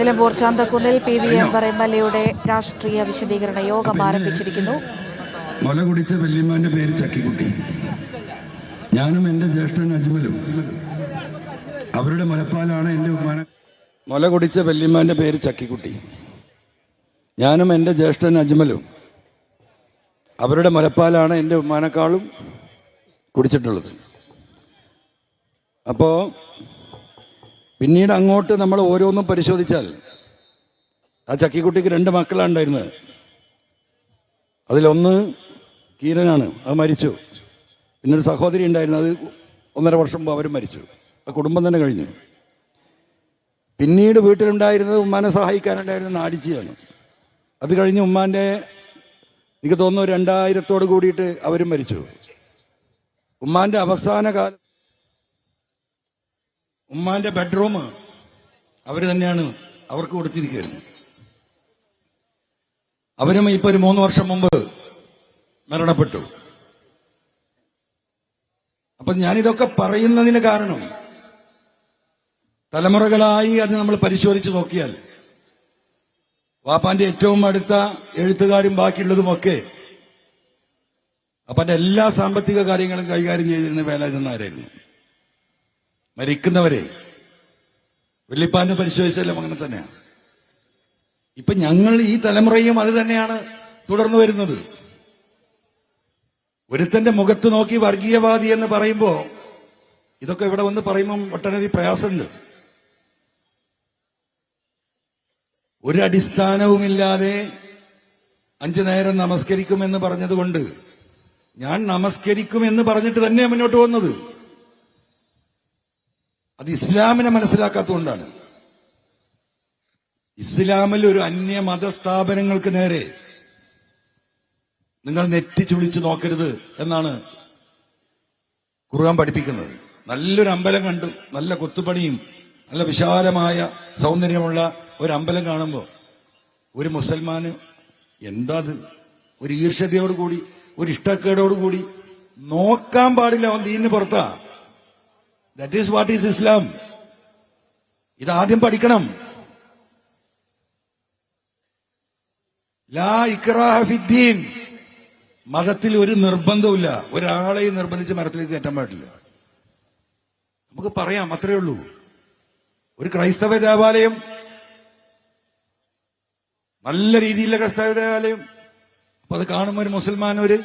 Nilambur ചന്തക്കുന്നിൽ PV Anwar MLA രാഷ്ട്രീയ വിശദീകരണ യോഗം ആരംഭിച്ചിരിക്കുന്നു. മുല കുടിച്ച വല്യമ്മാന്റെ പേര് ചക്കിക്കുട്ടി. ഞാനും എന്റെ ജ്യേഷ്ഠൻ അജ്മലും അവരുടെ മുലപ്പാലാണ് എന്റെ ഉമ്മാന. മുല കുടിച്ച വല്യമ്മാന്റെ പേര് ചക്കിക്കുട്ടി. ഞാനും എന്റെ ജ്യേഷ്ഠൻ അജ്മലും അവരുടെ മുലപ്പാലാണ് എന്റെ ഉമ്മാനേക്കാളും കുടിച്ചിട്ടുള്ളത്. അപ്പോ പിന്നീട് അങ്ങോട്ട് നമ്മൾ ഓരോന്നും പരിശോധിച്ചാൽ ആ ചക്കിക്കുട്ടിക്ക് 2 മക്കളാണ് ഉണ്ടായിരുന്നത്. അതിലൊന്ന് കീരനാണ്, അത് മരിച്ചു. പിന്നൊരു സഹോദരി ഉണ്ടായിരുന്നു, അത് 1.5 വർഷം മുമ്പ് അവരും മരിച്ചു. ആ കുടുംബം തന്നെ കഴിഞ്ഞു. പിന്നീട് വീട്ടിലുണ്ടായിരുന്നത് ഉമ്മാനെ സഹായിക്കാനുണ്ടായിരുന്ന നാടിച്ചിയാണ്. അത് കഴിഞ്ഞ് ഉമ്മാന്റെ എനിക്ക് തോന്നുന്നു 2000 കൂടിയിട്ട് അവരും മരിച്ചു. ഉമ്മാന്റെ അവസാന കാലം ഉമ്മാന്റെ ബെഡ്റൂം അവർ തന്നെയാണ് അവർക്ക് കൊടുത്തിരിക്കുകയായിരുന്നു. അവരും ഇപ്പൊ ഒരു 3 വർഷം മുമ്പ് മരണപ്പെട്ടു. അപ്പൊ ഞാനിതൊക്കെ പറയുന്നതിന് കാരണം തലമുറകളായി അത് നമ്മൾ പരിശോധിച്ച് നോക്കിയാൽ വാപ്പാന്റെ ഏറ്റവും അടുത്ത എഴുത്തുകാരും ബാക്കിയുള്ളതുമൊക്കെ അപ്പന്റെ എല്ലാ സാമ്പത്തിക കാര്യങ്ങളും കൈകാര്യം ചെയ്തിരുന്ന വേലായുധനായിരുന്നു. മരിക്കുന്നവരെ വെള്ളിപ്പാന്റെ പരിശോധിച്ചാലും അങ്ങനെ തന്നെയാണ്. ഇപ്പൊ ഞങ്ങൾ ഈ തലമുറയും അത് തന്നെയാണ് തുടർന്നു വരുന്നത്. ഒരുത്തന്റെ മുഖത്ത് നോക്കി വർഗീയവാദി എന്ന് പറയുമ്പോ ഇതൊക്കെ ഇവിടെ വന്ന് പറയുമ്പം ഒട്ടനവധി പ്രയാസമുണ്ട്. ഒരടിസ്ഥാനവുമില്ലാതെ 5 നേരം നമസ്കരിക്കുമെന്ന് പറഞ്ഞതുകൊണ്ട് ഞാൻ നമസ്കരിക്കുമെന്ന് പറഞ്ഞിട്ട് തന്നെ മുന്നോട്ട് വന്നത്. അത് ഇസ്ലാമിനെ മനസ്സിലാക്കാത്തതുകൊണ്ടാണ്. ഇസ്ലാമിൽ ഒരു അന്യ മതസ്ഥാപനങ്ങൾക്ക് നേരെ നിങ്ങൾ നെറ്റി ചുളിച്ചു നോക്കരുത് എന്നാണ് ഖുർആൻ പഠിപ്പിക്കുന്നത്. നല്ലൊരു അമ്പലം കണ്ടു, നല്ല കൊത്തുപണിയും നല്ല വിശാലമായ സൗന്ദര്യമുള്ള ഒരു അമ്പലം കാണുമ്പോൾ ഒരു മുസൽമാന് എന്താ ഒരു ഈർഷ്യതയോടുകൂടി ഒരു ഇഷ്ടക്കേടോടുകൂടി നോക്കാൻ പാടില്ല. അവൻ ദീനിന് പുറത്താ. ദാറ്റ് ഈസ് വാട്ട് ഈസ് ഇസ്ലാം. ഇതാദ്യം പഠിക്കണം. ലാ ഇക്റാഹ ഫിദ്ദീൻ. മതത്തിൽ ഒരു നിർബന്ധവുമില്ല. ഒരാളെയും നിർബന്ധിച്ച് മരത്തിലേക്ക് കയറ്റാൻ പാടില്ല. നമുക്ക് പറയാം, അത്രയേ ഉള്ളൂ. ഒരു ക്രൈസ്തവ ദേവാലയം, നല്ല രീതിയിലുള്ള ക്രൈസ്തവ ദേവാലയം, അപ്പൊ അത് കാണുമ്പോൾ ഒരു മുസൽമാൻ ഒരു